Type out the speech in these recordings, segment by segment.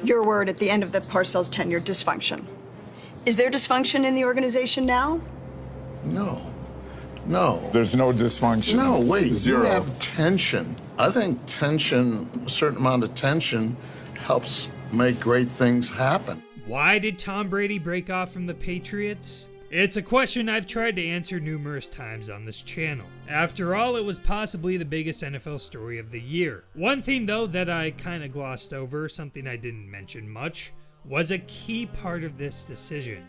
your word at the end of the Parcells tenure, dysfunction. Is there dysfunction in the organization now? No. There's no dysfunction. No, wait. Zero. You have tension. I think tension, a certain amount of tension, helps make great things happen. Why did Tom Brady break off from the Patriots? It's a question I've tried to answer numerous times on this channel. After all, it was possibly the biggest NFL story of the year. One thing though that I kinda glossed over, something I didn't mention much, was a key part of this decision,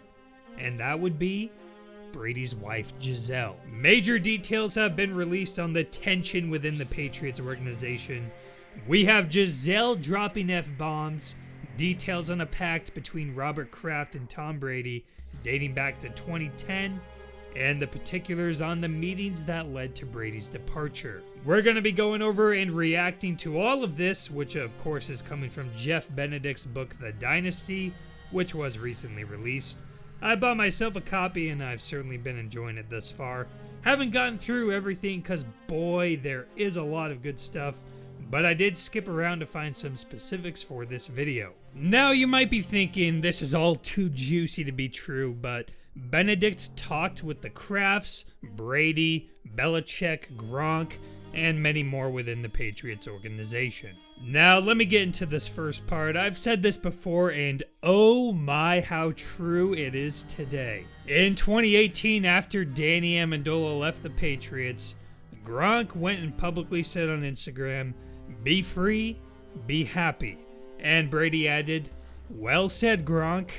and that would be Brady's wife, Gisele. Major details have been released on the tension within the Patriots organization. We have Gisele dropping F-bombs, details on a pact between Robert Kraft and Tom Brady dating back to 2010, and the particulars on the meetings that led to Brady's departure. We're going to be going over and reacting to all of this, which of course is coming from Jeff Benedict's book, The Dynasty, which was recently released. I bought myself a copy and I've certainly been enjoying it thus far. Haven't gotten through everything because boy, there is a lot of good stuff, but I did skip around to find some specifics for this video. Now you might be thinking this is all too juicy to be true, but Benedict talked with the Krafts, Brady, Belichick, Gronk, and many more within the Patriots organization. Now let me get into this first part. I've said this before and oh my how true it is today. In 2018, after Danny Amendola left the Patriots, Gronk went and publicly said on Instagram, "Be free, be happy." And Brady added, "Well said, Gronk."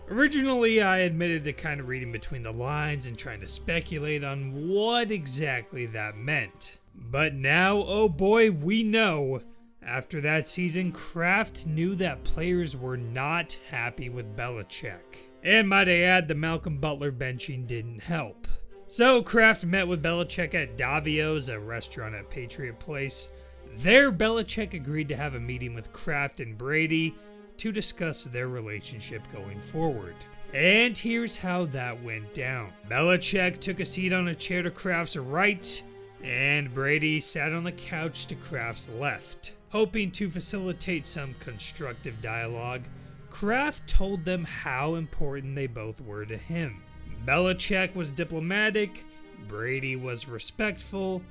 Originally, I admitted to kind of reading between the lines and trying to speculate on what exactly that meant. But now, oh boy, we know. After that season, Kraft knew that players were not happy with Belichick. And might I add, the Malcolm Butler benching didn't help. So Kraft met with Belichick at Davio's, a restaurant at Patriot Place. There, Belichick agreed to have a meeting with Kraft and Brady to discuss their relationship going forward. And here's how that went down. Belichick took a seat on a chair to Kraft's right, and Brady sat on the couch to Kraft's left. Hoping to facilitate some constructive dialogue, Kraft told them how important they both were to him. Belichick was diplomatic, Brady was respectful,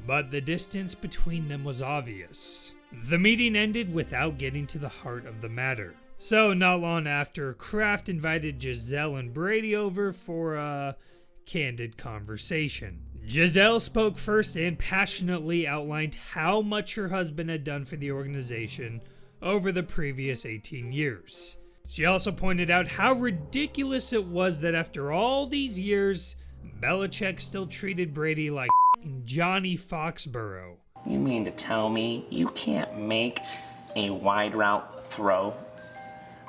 but the distance between them was obvious. The meeting ended without getting to the heart of the matter. So not long after, Kraft invited Gisele and Brady over for a candid conversation. Gisele spoke first and passionately outlined how much her husband had done for the organization over the previous 18 years. She also pointed out how ridiculous it was that after all these years, Belichick still treated Brady like Johnny Foxborough. You mean to tell me you can't make a wide route throw?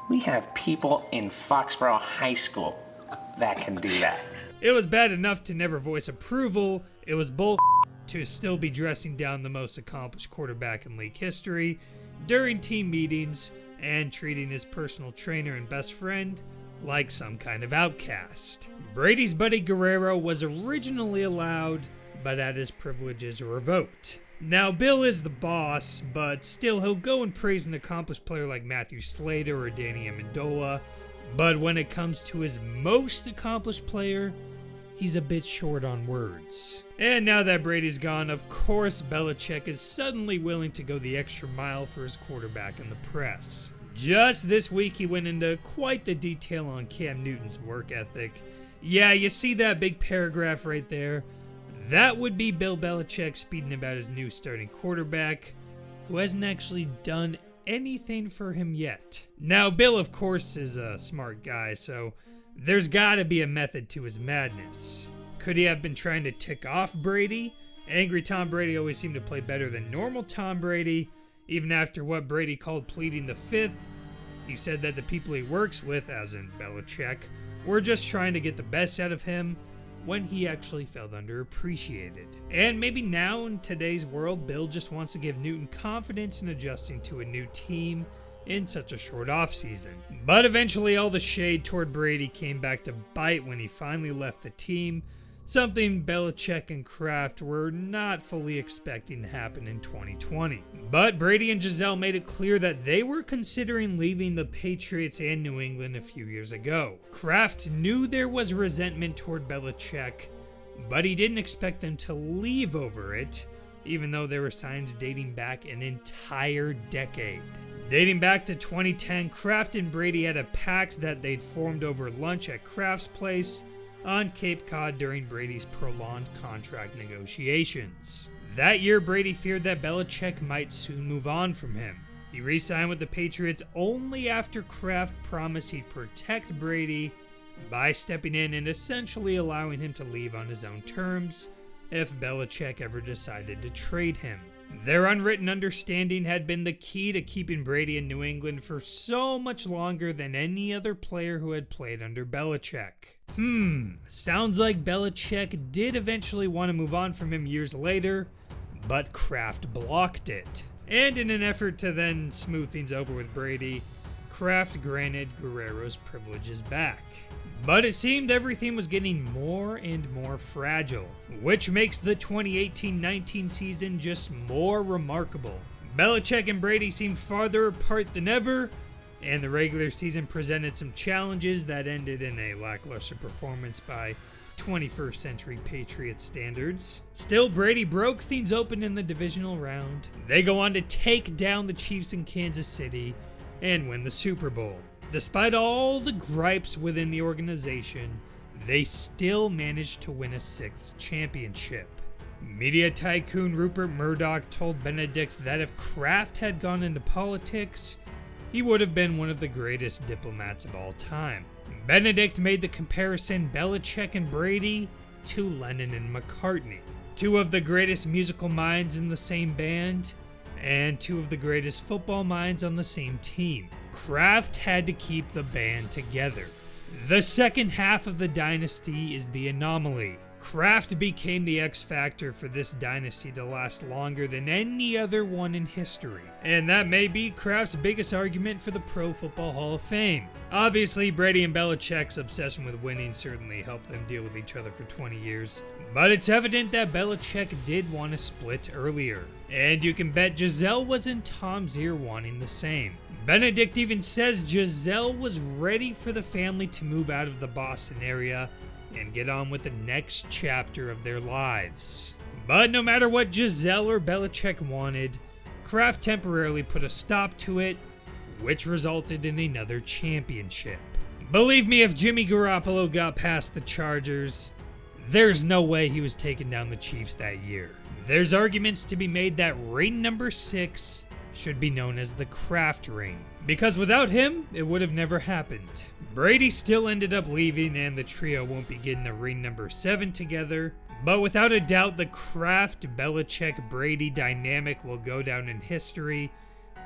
We have people in Foxborough High School that can do that. It was bad enough to never voice approval, it was bull to still be dressing down the most accomplished quarterback in league history during team meetings and treating his personal trainer and best friend like some kind of outcast. Brady's buddy Guerrero was originally allowed, but had his privileges revoked. Now, Bill is the boss, but still he'll go and praise an accomplished player like Matthew Slater or Danny Amendola, but when it comes to his most accomplished player, he's a bit short on words. And now that Brady's gone, of course Belichick is suddenly willing to go the extra mile for his quarterback in the press. Just this week he went into quite the detail on Cam Newton's work ethic. Yeah, you see that big paragraph right there? That would be Bill Belichick speaking about his new starting quarterback, who hasn't actually done anything for him yet. Now, Bill, of course, is a smart guy, so there's gotta be a method to his madness. Could he have been trying to tick off Brady? Angry Tom Brady always seemed to play better than normal Tom Brady, even after what Brady called pleading the fifth. He said that the people he works with, as in Belichick, were just trying to get the best out of him when he actually felt underappreciated. And maybe now in today's world, Bill just wants to give Newton confidence in adjusting to a new team in such a short offseason. But eventually all the shade toward Brady came back to bite when he finally left the team, something Belichick and Kraft were not fully expecting to happen in 2020. But Brady and Gisele made it clear that they were considering leaving the Patriots and New England a few years ago. Kraft knew there was resentment toward Belichick, but he didn't expect them to leave over it, even though there were signs dating back an entire decade. Dating back to 2010, Kraft and Brady had a pact that they'd formed over lunch at Kraft's place on Cape Cod during Brady's prolonged contract negotiations. That year, Brady feared that Belichick might soon move on from him. He re-signed with the Patriots only after Kraft promised he'd protect Brady by stepping in and essentially allowing him to leave on his own terms if Belichick ever decided to trade him. Their unwritten understanding had been the key to keeping Brady in New England for so much longer than any other player who had played under Belichick. Sounds like Belichick did eventually want to move on from him years later, but Kraft blocked it. And in an effort to then smooth things over with Brady, Kraft granted Guerrero's privileges back. But it seemed everything was getting more and more fragile, which makes the 2018-19 season just more remarkable. Belichick and Brady seemed farther apart than ever, and the regular season presented some challenges that ended in a lackluster performance by 21st century Patriots standards. Still, Brady broke things open in the divisional round. They go on to take down the Chiefs in Kansas City and win the Super Bowl. Despite all the gripes within the organization, they still managed to win a 6th championship. Media tycoon Rupert Murdoch told Benedict that if Kraft had gone into politics, he would have been one of the greatest diplomats of all time. Benedict made the comparison Belichick and Brady to Lennon and McCartney, two of the greatest musical minds in the same band, and two of the greatest football minds on the same team. Kraft had to keep the band together. The second half of the dynasty is the anomaly. Kraft became the X factor for this dynasty to last longer than any other one in history. And that may be Kraft's biggest argument for the Pro Football Hall of Fame. Obviously, Brady and Belichick's obsession with winning certainly helped them deal with each other for 20 years. But it's evident that Belichick did want to split earlier. And you can bet Gisele was in Tom's ear wanting the same. Benedict even says Gisele was ready for the family to move out of the Boston area and get on with the next chapter of their lives. But no matter what Gisele or Belichick wanted, Kraft temporarily put a stop to it, which resulted in another championship. Believe me, if Jimmy Garoppolo got past the Chargers, there's no way he was taking down the Chiefs that year. There's arguments to be made that ring number 6 should be known as the Kraft ring, because without him, it would have never happened. Brady still ended up leaving, and the trio won't be getting a ring number 7 together, but without a doubt, the Kraft-Belichick-Brady dynamic will go down in history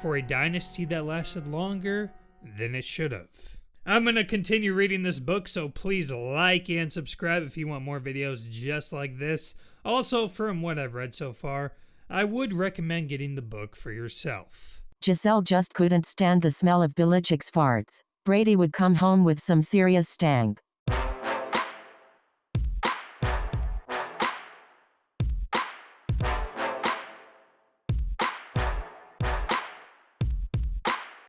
for a dynasty that lasted longer than it should have. I'm going to continue reading this book, so please like and subscribe if you want more videos just like this. Also, from what I've read so far, I would recommend getting the book for yourself. Gisele just couldn't stand the smell of Belichick's farts. Brady would come home with some serious stank.